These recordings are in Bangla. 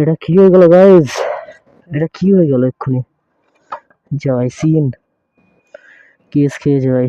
এটা কি হয়ে গেল গাইজ? এটা কি হয়ে গেল এক্ষুনি? জয় সিন কেস খেয়েছে ভাই।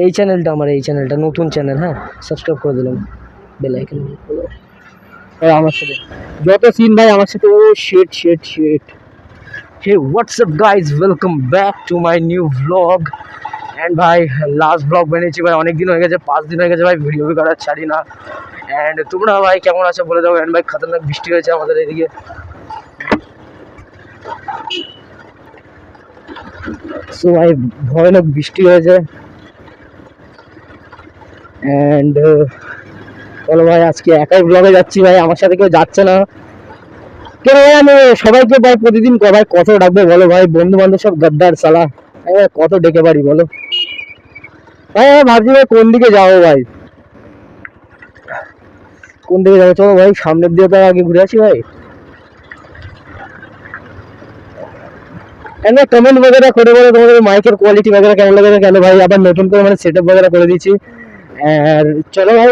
এই চ্যানেলটা আমার, এই চ্যানেলটা নতুন চ্যানেল, হ্যাঁ সাবস্ক্রাইব করে দিলাম, বেল আইকন আমার সাথে যত সিন ভাই আমার সাথে। Oh shit shit shit. Hey WhatsApp guys, welcome back to my new blog. And ভাই লাস্ট ব্লগ বানিয়েছি ভাই, অনেক দিন হয়ে গেছে, 5 দিন হয়ে গেছে ভাই ভিডিও করা ছাড়ি না। অ্যান্ড তোমরা ভাই কেমন আছো বলে দাও। অ্যান্ড ভাই খতরনাক বৃষ্টি হয়েছে আমাদের এদিকে। সো ভাই ভয়ানক বৃষ্টি হয়েছে। অ্যান্ড বলো ভাই আজকে একাই ব্লগে যাচ্ছি ভাই, আমার সাথে কেউ যাচ্ছে না কেন ভাই? আমি সবাইকে ভাই প্রতিদিন ভাই কত ডাকবে বলো ভাই, বন্ধু বান্ধব সব গদ্দার সালা, কত ডেকে পারি বলো ভাই? আমি ভাবছি ভাই কোন দিকে যাবো ভাই, কোন দিকে যাবো? চলো ভাই সামনের দিকে তো আগে ঘুরে আসি ভাই। এমনি কমেন্ট वगैरह করে বলো তোমাদের মাইকের কোয়ালিটি वगैरह কেমন লাগে, কেন ভাই আবার নতুন করে মানে সেটআপ वगैरह করে দিয়েছি। আর চলো ভাই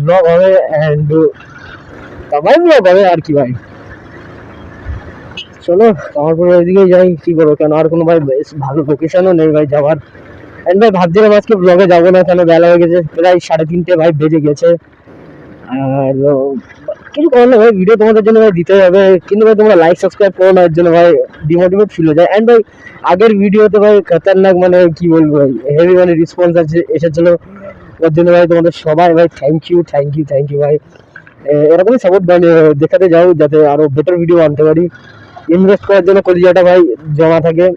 ব্লগ হবে, এন্ড সবাই ব্লগ হবে আর কি ভাই। চলো তারপরে ওইদিকে যাই, কি করবো, কেন আর কোনো ভাই বেশ ভালো লোকেশনও নেই ভাই যাওয়ার। এন্ড ভাই ভাবছিলাম আজকে ব্লগে যাবো না, কেন বেলা হয়ে গেছে প্রায় 3:30 ভাই বেজে গেছে। আর কিছু করার নেই ভাই, ভিডিও তোমাদের জন্য ভাই দিতে হবে, কিন্তু ভাই তোমরা লাইক সাবস্ক্রাইব করো না, এর জন্য ভাই ডিমোটিভেট ফিল হয়ে যায়। এন্ড ভাই আগের ভিডিওতে ভাই খতরনাক মানে কি বলবো ভাই, হেভি মানে রেসপন্স এসেছিল, ওর জন্য ভাই তোমাদের সবাই ভাই thank you thank you thank you ভাই। এরকমই সাপোর্ট দেখাতে যাও যাতে আরো বেটার ভিডিও আনতে পারি। ইনভেস্ট করার জন্য কলিজাটা ভাই জমা থাকে।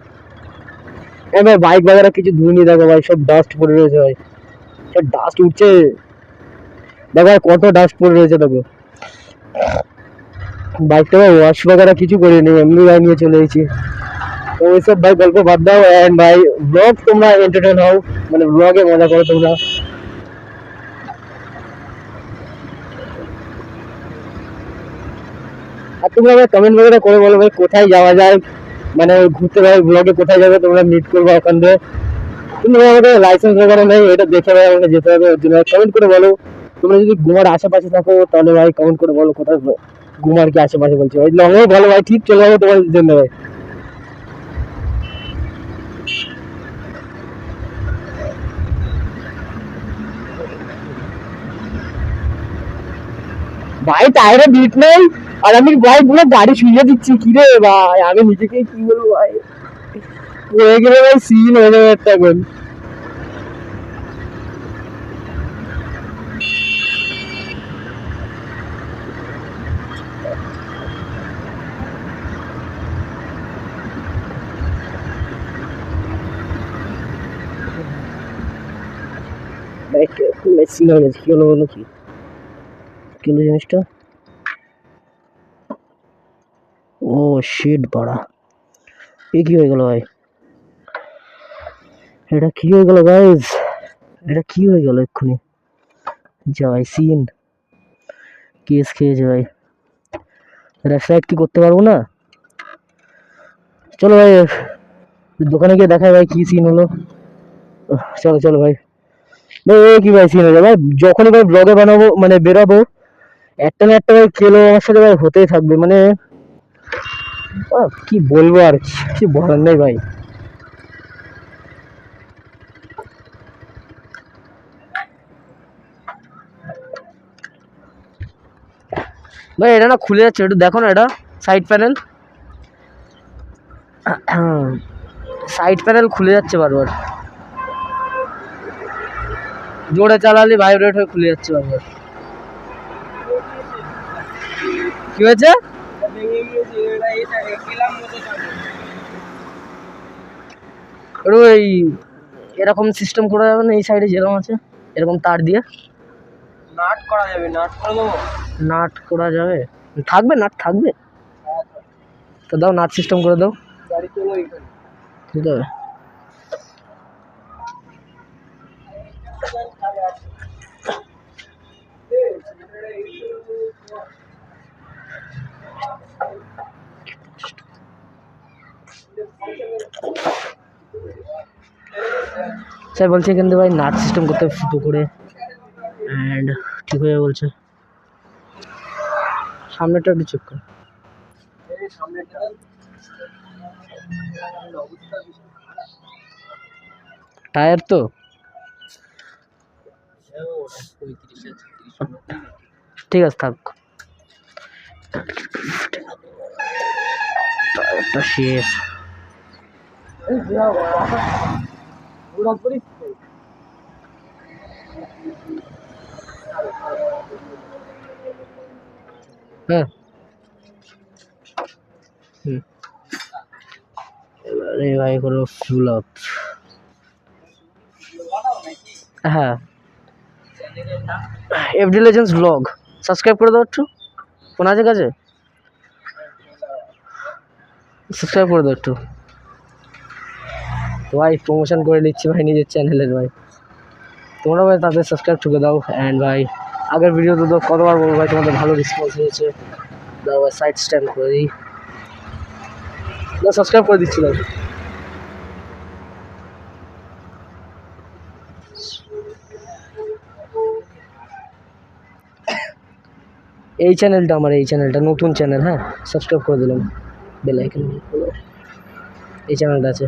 ভাই বাইক বাগেরা কিছু ধুইনি, দেখো ভাই সব ডাস্ট পড়ে রয়েছে ভাই, সব ডাস্ট উঠছে, দেখো ভাই কত ডাস্ট পড়ে রয়েছে। দেখো বাইকটা ভাই ওয়াশ বাগেরা কিছু করিনি, এমনি ভাই নিয়ে চলে এসেছি। তো ওইসব ভাই গল্প বাদ দাও, এন্ড ভাই ব্লগ তোমরা এন্টারটেন হও, মানে ব্লগে মজা করো তোমরা। আর তোমরা ভাই কমেন্ট वगैरह করে বলো ভাই কোথায় যাওয়া যায়, মানে ঘুরতে ভাই ব্লগে কোথায় যাবে তোমরা মিট করবো ওখান থেকে। কিন্তু ভাই আমাদের লাইসেন্স वगैरह নেই, এটা দেখে ভাই আমাকে যেতে হবে, ওর জন্য কমেন্ট করে বলো। তোমরা যদি গুমার আশেপাশে থাকো তাহলে ভাই কমেন্ট করে বলো কোথায়, গুমার কি আশেপাশে বলছি ভাই, লংও বলো ভাই, ঠিক চলে যাবো তোমার জন্য ভাই। ভাই টায়ারে বিট নেই, আর আমি ভাই পুরো গাড়ি শুয়ে দিচ্ছি, কি রে ভাই আমি নিজেকে কি বলবো ভাই, হয়ে গেলে ভাই সিন হয়ে যাবে একটা এখন। ভাই সিন হয়ে গেছে, কি হলো বলো, কি কি হলো জিনিসটা? ও শিট বাড়া, এ কি হয়ে গেল ভাই? এটা কি হয়ে গেল গাইজ? এটা কি হয়ে গেল এক্ষুনি? জয় সিন কেস খেয়েছে ভাই। রাইড কি করতে পারবো না? চলো ভাই দোকানে গিয়ে দেখাই ভাই কি সিন হলো। চলো চলো ভাই। ভাই এ কি ভাই সিন হয়ে যাবে ভাই, যখনই ভাই ব্লগে বানাবো মানে বেরাবো, একটা না একটা ভাই খেলো আমার সাথে ভাই হতেই থাকবে, মানে কি বলবো আর, কি বলার নেই ভাই। ভাই এটা না খুলে যাচ্ছে, একটু দেখো না, এটা সাইড প্যানেল, সাইড প্যানেল খুলে যাচ্ছে বারবার, জোরে চালালে ভাইব্রেট হয়ে খুলে যাচ্ছে বারবার। কি হয়েছে? এই এরকম সিস্টেম করা যাবে না, এই সাইডে যেরকম আছে এরকম তার দিয়ে নাট করা যাবে, নাট করে দেবো, নাট করা যাবে, থাকবে নাট থাকবে তো দাও, নাট সিস্টেম করে দাও, ঠিক আছে। স্যার বলছে কিন্তু ভাই নাট সিস্টেম করতে ফুটো করে, অ্যান্ড ঠিক হয়ে বলছে, সামনেটা একটু চেক কর। টায়ার তো ঠিক আছে, থাক। টায়ারটা শেষ। হ্যাঁ, এবারে ভাই করো ফুল আপ। হ্যাঁ, এফডি লেজেন্ডস ব্লগ সাবস্ক্রাইব করে দাও একটু, ফোন আছে কাছে, সাবস্ক্রাইব করে দাও একটু। তো ভাই প্রমোশন করে নিচ্ছি ভাই নিজের চ্যানেলের ভাই, তোমরা ভাই তাদের সাবস্ক্রাইব ঠুকে দাও। অ্যান্ড ভাই আগের ভিডিওতে তো কতবার বলবো ভাই, তোমাদের ভালো রেসপন্স হয়েছে। দাও ভাই সাইড স্ট্যান্ড করে দিই, সাবস্ক্রাইব করে দিচ্ছিলাম। এই চ্যানেলটা আমার, এই চ্যানেলটা নতুন চ্যানেল, হ্যাঁ সাবস্ক্রাইব করে দিলাম, বেল আইকন। এই চ্যানেলটা আছে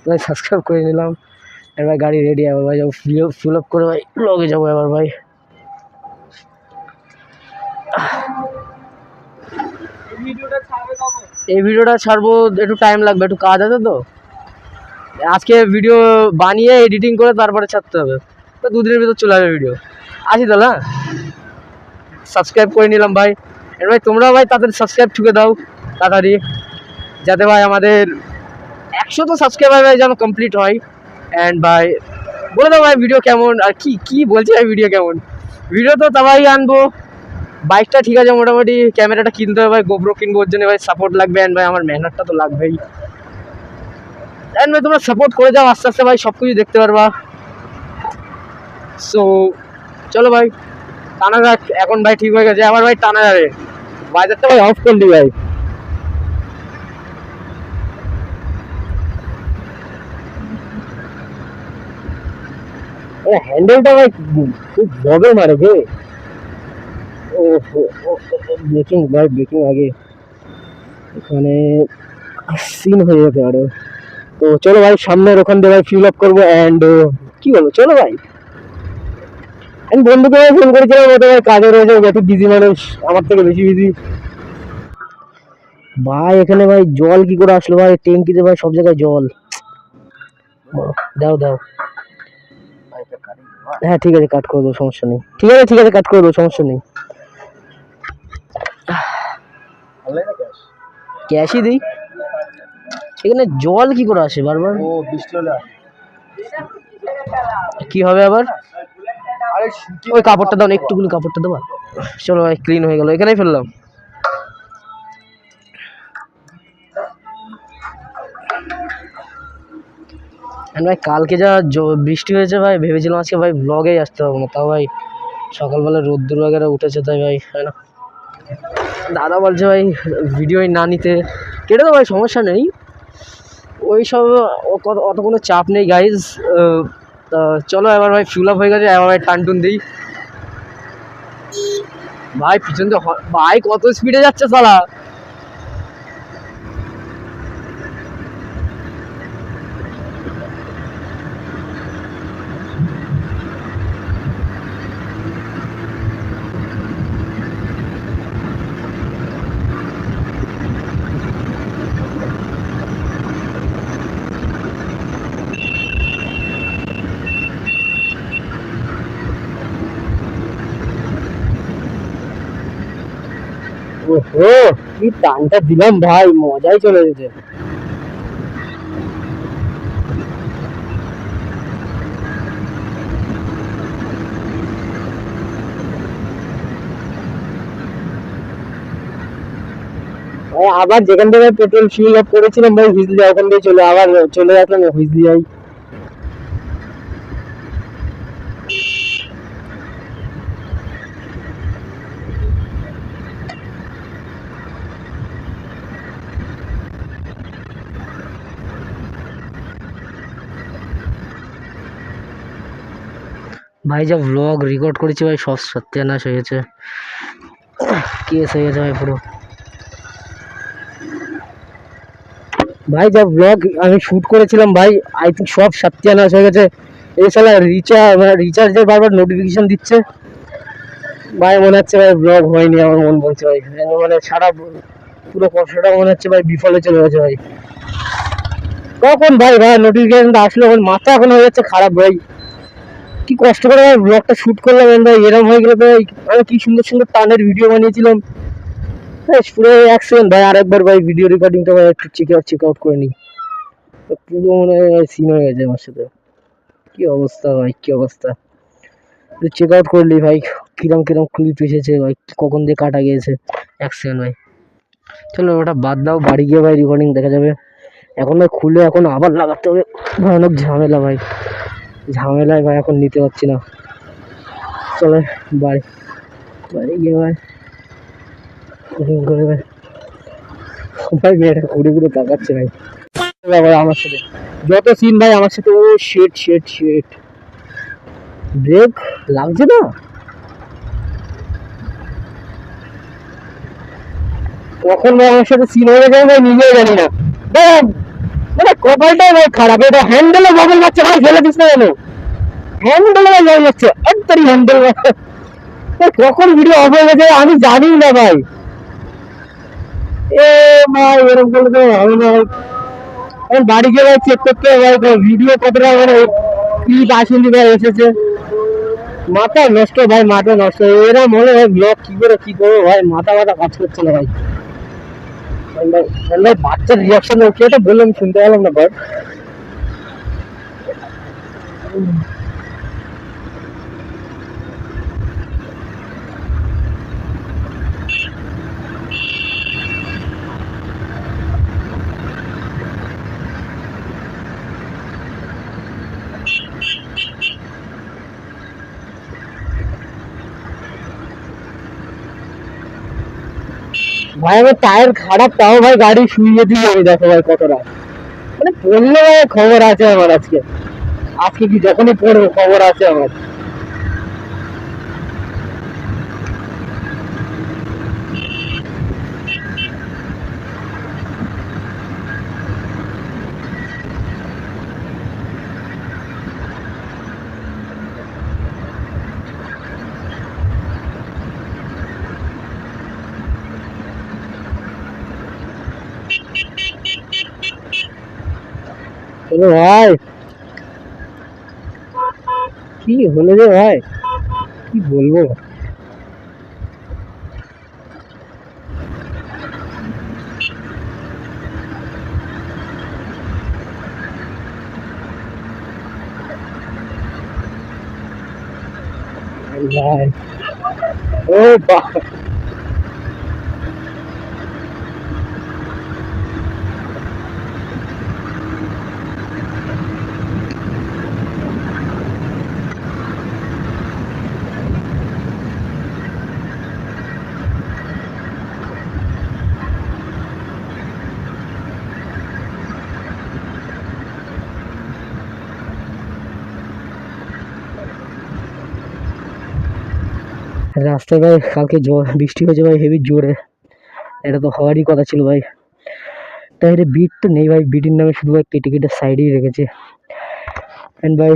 ভাই, সাবস্ক্রাইব করে নিলাম। এবার গাড়ি রেডি আবার ভাই, যাবো ফিল আপ করে ভাই ব্লগে যাবো এবার ভাই। এই ভিডিওটা ছাড়বো, একটু টাইম লাগবে, একটু কাজ আছে তো আজকে। ভিডিও বানিয়ে এডিটিং করে তারপরে ছাড়তে হবে, তো 2 দিনের ভিতর চলে যাবে ভিডিও। আসি তাহলে, হ্যাঁ সাবস্ক্রাইব করে নিলাম ভাই। এর ভাই তোমরা ভাই তাদের সাবস্ক্রাইব ঠুকে দাও তাড়াতাড়ি, যাতে ভাই আমাদের 100 তো সাবস্ক্রাইবার ভাই যেন কমপ্লিট হয়। অ্যান্ড ভাই বলে দাও ভাই ভিডিও কেমন, আর কি কি বলছে ভাই ভিডিও কেমন। ভিডিও তো তাই আনবো, বাইকটা ঠিক আছে মোটামুটি, ক্যামেরাটা কিনতে হবে ভাই, গোপ্রো কিনবো, ওর জন্য ভাই সাপোর্ট লাগবে। অ্যান্ড ভাই আমার মেহনতটা তো লাগবেই। অ্যান্ড ভাই তোমরা সাপোর্ট করে যাও, আস্তে আস্তে ভাই সব কিছু দেখতে পারবা। সো চলো ভাই, টানা যাক এখন ভাই, ঠিক হয়ে গেছে আমার ভাই, টানা যাবে। বাজারটা ভাই অফ করলি ভাই, হ্যান্ডেলটা ভাই খুব ববে মারে গে। ও ব্রেকিং ভাই, ব্রেকিং আগে এখানে সিন হয়ে যেতে পারে। তো চলো ভাই সামনের ওখান দিয়ে ভাই ফিল আপ করবো। অ্যান্ড কি বলবো, চলো ভাই। আমি বন্ধুকে ফোন করেছিলাম, ওটা ভাই কাজে রয়েছে, একটু বিজি মানুষ, আমার থেকে বেশি বিজি ভাই। এখানে ভাই জল কি করে আসলো ভাই, ট্যাঙ্কিতে ভাই সব জায়গায় জল। দাও দাও, হ্যাঁ ঠিক আছে কাট করে দেবো, সমস্যা নেই। ঠিক আছে ঠিক আছে, কাট করে দেবো, সমস্যা নেই। ক্যাশই দিই, এখানে জল কি করে আসে বারবার, ও বৃষ্টি হলে কি হবে আবার। ওই কাপড়টা দাও, একটুকুনি কাপড়টা দেবো। চলো ভাই ক্লিন হয়ে গেল, এখানেই ফেললাম। ভাই কালকে যা বৃষ্টি হয়েছে ভাই, ভেবেছিলাম আজকে ভাই ব্লগেই আসতে হবে না, তাও ভাই সকালবেলা রোদ্দুর বাগেরা উঠেছে, তাই ভাই হয় না। দাদা বলছে ভাই ভিডিওই না নিতে, কেটে তো ভাই সমস্যা নেই, ওই সব অত কোনো চাপ নেই গাইজ। চলো এবার ভাই ফিল আপ হয়ে গেছে, এবার ভাই টান টুন দিই ভাই। পিছন দিয়ে ভাই কত স্পিডে যাচ্ছে সালা। ওহো কি টানটা দিলাম ভাই, মজাই চলে যেতে। আবার যেখান থেকে পেট্রোল ফিল আপ করেছিলাম ভাই হিজলি, ওখান দিয়ে চলে আবার চলে আসলাম হিজলি যাই। ভাই যা ব্লগ রেকর্ড করেছি ভাই, সব সত্যানাশ হয়েছে। কেস হয়ে গেছে ভাই পুরো। ভাই যা ব্লগ আমি শুট করেছিলাম ভাই, আই থিঙ্ক সব সত্যানাশ হয়ে গেছে। এই শালা রিচার্জের বারবার নোটিফিকেশন দিচ্ছে ভাই, মনে হচ্ছে ভাই ব্লগ হয়নি, আমার মন বলছে ভাই। মানে সারা পুরো কষ্টটা মনে হচ্ছে ভাই বিফলে চলে গেছে ভাই। কখন ভাই ভাই নোটিফিকেশনটা আসলো, আমার মাথা এখন হয়ে যাচ্ছে খারাপ ভাই। কি কষ্ট করে ভাই ব্লগটা শুট করলাম ভাই, এরকম হয়ে গেলে ভাই। আমি কি সুন্দর সুন্দর টানের ভিডিও বানিয়েছিলাম পুরো এক সেকেন্ড ভাই। আরেকবার ভাই ভিডিও রেকর্ডিংটা ভাই একটু চেক আউট করে নিই। পুরো মনে হয় সিন হয়ে গেছে আমার সাথে। কি অবস্থা ভাই, কি অবস্থা। চেক আউট করলি ভাই, কিরম কিরম ক্লিপ এসেছে ভাই, কখন দিয়ে কাটা গিয়েছে। এক সেকেন্ড ভাই, চলো ওটা বাদ দাও, বাড়ি গিয়ে ভাই রেকর্ডিং দেখা যাবে। এখন ভাই খুলে এখন আবার লাগাতে হবে, ভয়ানক ঝামেলা ভাই। ঝামেলায় ভাই এখন নিতে পারছি না। চলে বাড়ি, বাড়ি গিয়ে ভাই করে ভাই। ভাই মেয়েটা ঘুরে ঘুরে তাকাচ্ছে ভাই। ভাই আমার সাথে যত সিন ভাই আমার সাথে, ও শেট শেট শেট। ব্রেক লাগছে না, কখন ভাই আমার সাথে সিন হয়ে যায় ভাই নিজেও জানি না। মানে কপালটাই ভাই খারাপ, এটা হ্যান্ডেলে বগল যাচ্ছে ভাই, ফেলে দিস না কেন? হ্যান্ডেলে ভাই জল যাচ্ছে, একটারই হ্যান্ডেল। কখন ভিডিও অফ হয়ে গেছে আমি জানি না ভাই। এ ভাই এরকম করলে তো হবে না ভাই। এখন বাড়ি গিয়ে ভাই চেক করতে হবে ভাই ভিডিও কতটা মানে ক্লিপ আসেনি ভাই, এসেছে। মাথা নষ্ট ভাই, মাথা নষ্ট। এরকম হলে ভাই ব্লগ কি করে কি করবো ভাই, মাথা মাথা কাজ করছে না ভাই। ভাই বাচ্চার রিয়াকশন কি এটা বললাম শুনতে পেলাম না ভাই। ভাই আমার টায়ার খারাপ, তাও ভাই গাড়ি শুইয়ে দিই আমি, দেখো ভাই কতটা মানে পড়লে ভাই খবর আছে আমার আজকে। আজকে কি যখনই পড়বো খবর আছে আমার। চলো ভাই, কি হলো রে ভাই, কি বলবো। ভাই ও বাহ, রাস্তায় ভাই কালকে বৃষ্টি হয়েছে ভাই হেভি জোরে। এটা তো হওয়ারই কথা ছিল ভাই। টায়ারে বিট তো নেই ভাই, বিটের নামে শুধু ভাই কেটে কেটে সাইডেই রেখেছে। এন্ড ভাই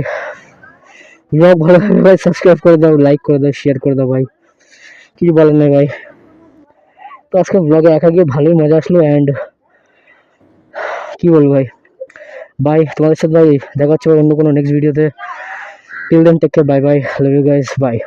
ব্লগ ভালো লাগলে ভাই সাবস্ক্রাইব করে দাও, লাইক করে দাও, শেয়ার করে দাও ভাই, কিছু বলেন না ভাই। তো আজকে ব্লগে একা গিয়ে ভালোই মজা আসলো। অ্যান্ড কি বলবো ভাই, বাই। তোমাদের সাথে ভাই দেখা হচ্ছে অন্য কোনো নেক্সট ভিডিওতে। Till then take care, bye bye, love you guys, by.